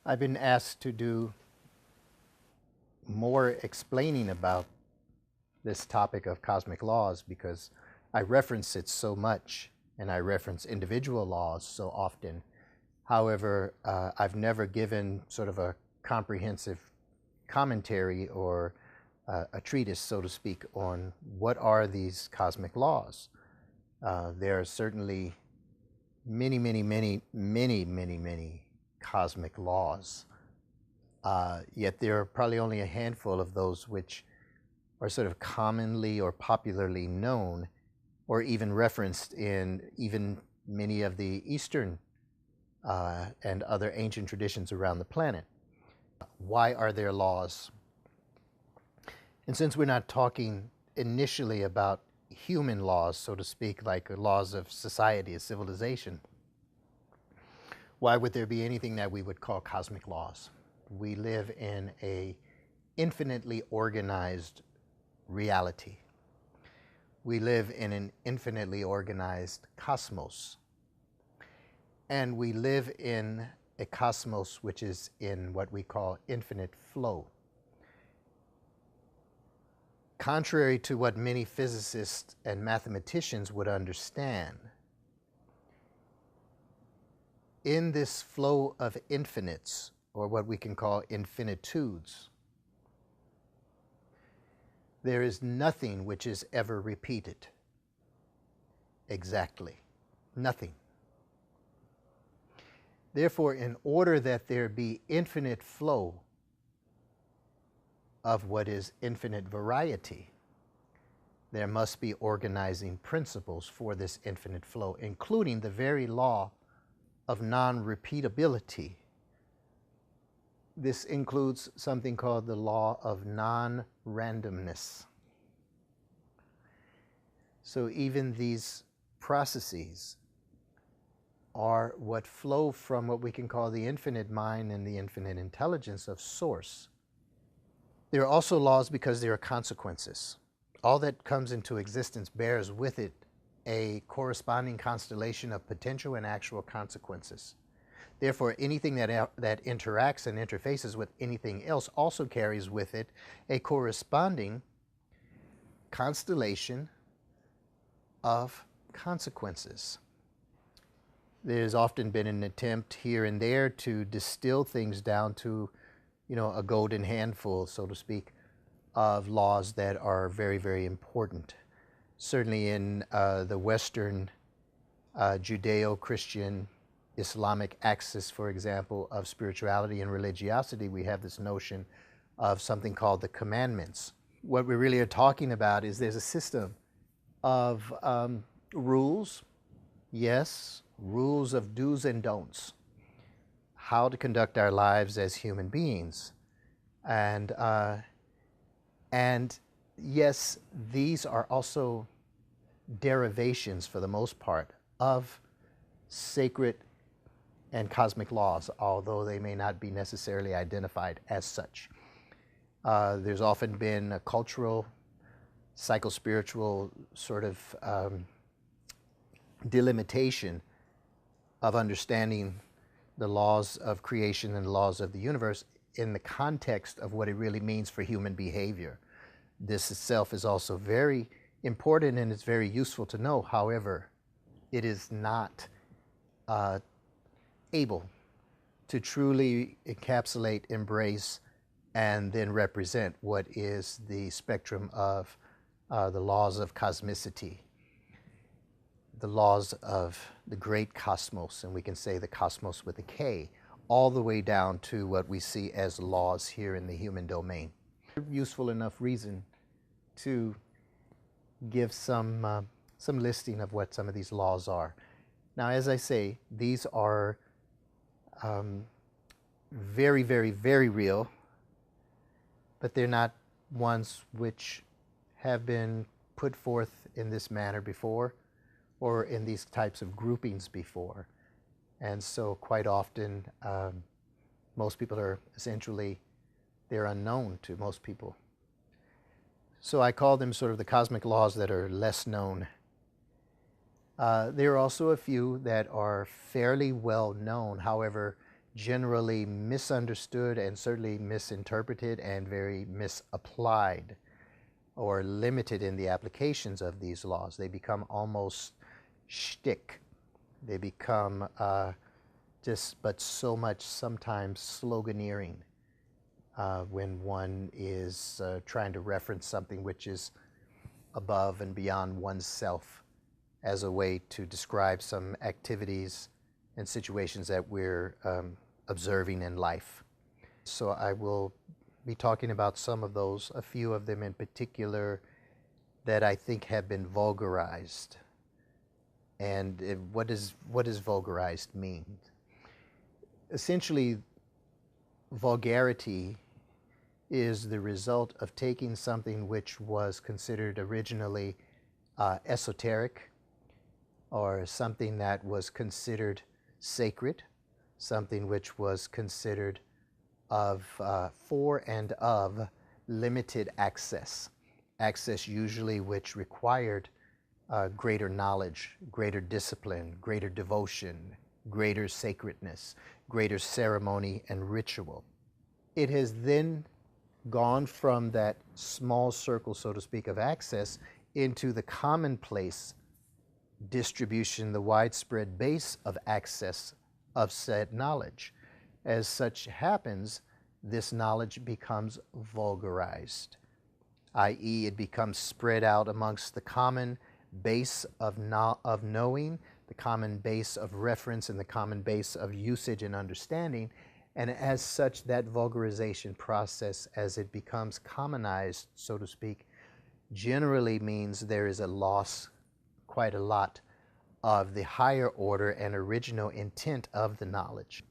I've been asked to do more explaining about this topic of cosmic laws because I reference it so much and I reference individual laws so often. However, I've never given sort of a comprehensive commentary or a treatise, so to speak, on what are these cosmic laws. There are certainly many cosmic laws. Yet there are probably only a handful of those which are sort of commonly or popularly known or even referenced in even many of the Eastern and other ancient traditions around the planet. Why are there laws? And since we're not talking initially about human laws, so to speak, like laws of society, a civilization, why would there be anything that we would call cosmic laws? We live in an infinitely organized reality. We live in an infinitely organized cosmos. And we live in a cosmos which is in what we call infinite flow. Contrary to what many physicists and mathematicians would understand, in this flow of infinites, or what we can call infinitudes, there is nothing which is ever repeated exactly. Nothing. Therefore, in order that there be infinite flow of what is infinite variety, there must be organizing principles for this infinite flow, including the very law of non-repeatability. This includes something called the law of non-randomness. So even these processes are what flow from what we can call the infinite mind and the infinite intelligence of Source. There are also laws because there are consequences. All that comes into existence bears with it a corresponding constellation of potential and actual consequences. Therefore, anything that interacts and interfaces with anything else also carries with it a corresponding constellation of consequences. There's often been an attempt here and there to distill things down to, a golden handful, so to speak, of laws that are very important. Certainly in the Western Judeo-Christian Islamic axis, for example, of spirituality and religiosity, we have this notion of something called the commandments. What we really are talking about is there's a system of rules, yes, rules of do's and don'ts, how to conduct our lives as human beings. And yes, these are also derivations, for the most part, of sacred and cosmic laws, although they may not be necessarily identified as such. There's often been a cultural, psychospiritual sort of delimitation of understanding the laws of creation and the laws of the universe in the context of what it really means for human behavior. This itself is also very important and it's very useful to know. However, it is not able to truly encapsulate, embrace, and then represent what is the spectrum of the laws of cosmicity, the laws of the great cosmos, and we can say the cosmos with a K, all the way down to what we see as laws here in the human domain. Useful enough reason to give some listing of what some of these laws are. Now, as I say, these are very real, but they're not ones which have been put forth in this manner before or in these types of groupings before. And so quite often, most people are essentially, they're unknown to most people. So I call them sort of the cosmic laws that are less known. There are also a few that are fairly well known. However, generally misunderstood and certainly misinterpreted and very misapplied or limited in the applications of these laws. They become almost shtick. They become just but so much sometimes sloganeering when one is trying to reference something which is above and beyond oneself as a way to describe some activities and situations that we're observing in life. So I will be talking about some of those, a few of them in particular that I think have been vulgarized. And what does vulgarized mean? Essentially, vulgarity is the result of taking something which was considered originally esoteric, or something that was considered sacred, something which was considered of for and of limited access usually which required greater knowledge, greater discipline, greater devotion, greater sacredness, greater ceremony and ritual. It has then gone from that small circle, so to speak, of access into the commonplace distribution, the widespread base of access of said knowledge. As such happens, this knowledge becomes vulgarized, i.e. it becomes spread out amongst the common base of knowing, the common base of reference, and the common base of usage and understanding. And as such, that vulgarization process, as it becomes commonized, so to speak, generally means there is a loss, quite a lot, of the higher order and original intent of the knowledge.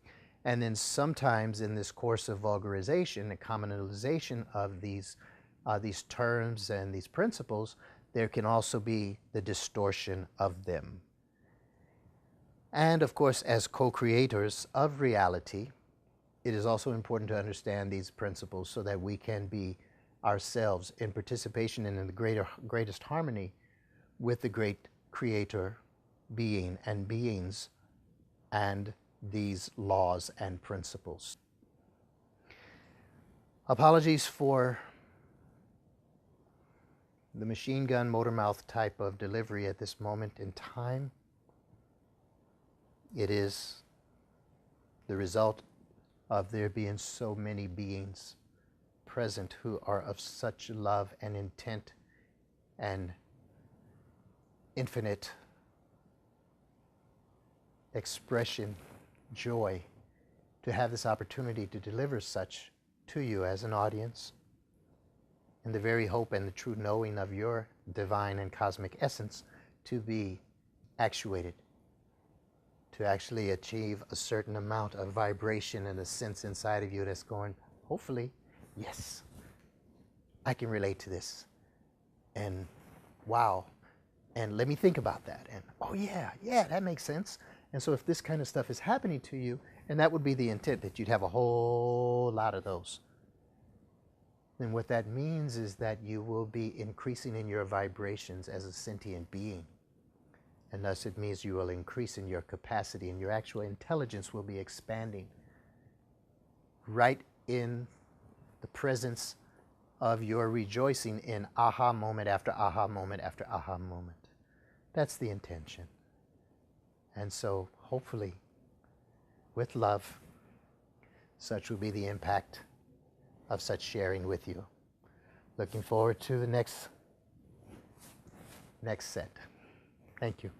And then sometimes in this course of vulgarization and commonalization of these terms and these principles, there can also be the distortion of them. And of course, as co-creators of reality, it is also important to understand these principles so that we can be ourselves in participation and in the greatest harmony with the great creator being and beings and these laws and principles. Apologies for the machine gun motor mouth type of delivery at this moment in time. It is the result of there being so many beings present who are of such love and intent and infinite expression, joy, to have this opportunity to deliver such to you as an audience, in the very hope and the true knowing of your divine and cosmic essence to be actuated, to actually achieve a certain amount of vibration and a sense inside of you that's going, hopefully, yes, I can relate to this, and wow, and let me think about that, and oh yeah, that makes sense. And so if this kind of stuff is happening to you, and that would be the intent, that you'd have a whole lot of those, then what that means is that you will be increasing in your vibrations as a sentient being. And thus it means you will increase in your capacity, and your actual intelligence will be expanding right in the presence of your rejoicing in aha moment after aha moment after aha moment. That's the intention. And so hopefully, with love, such will be the impact of such sharing with you. Looking forward to the next set. Thank you.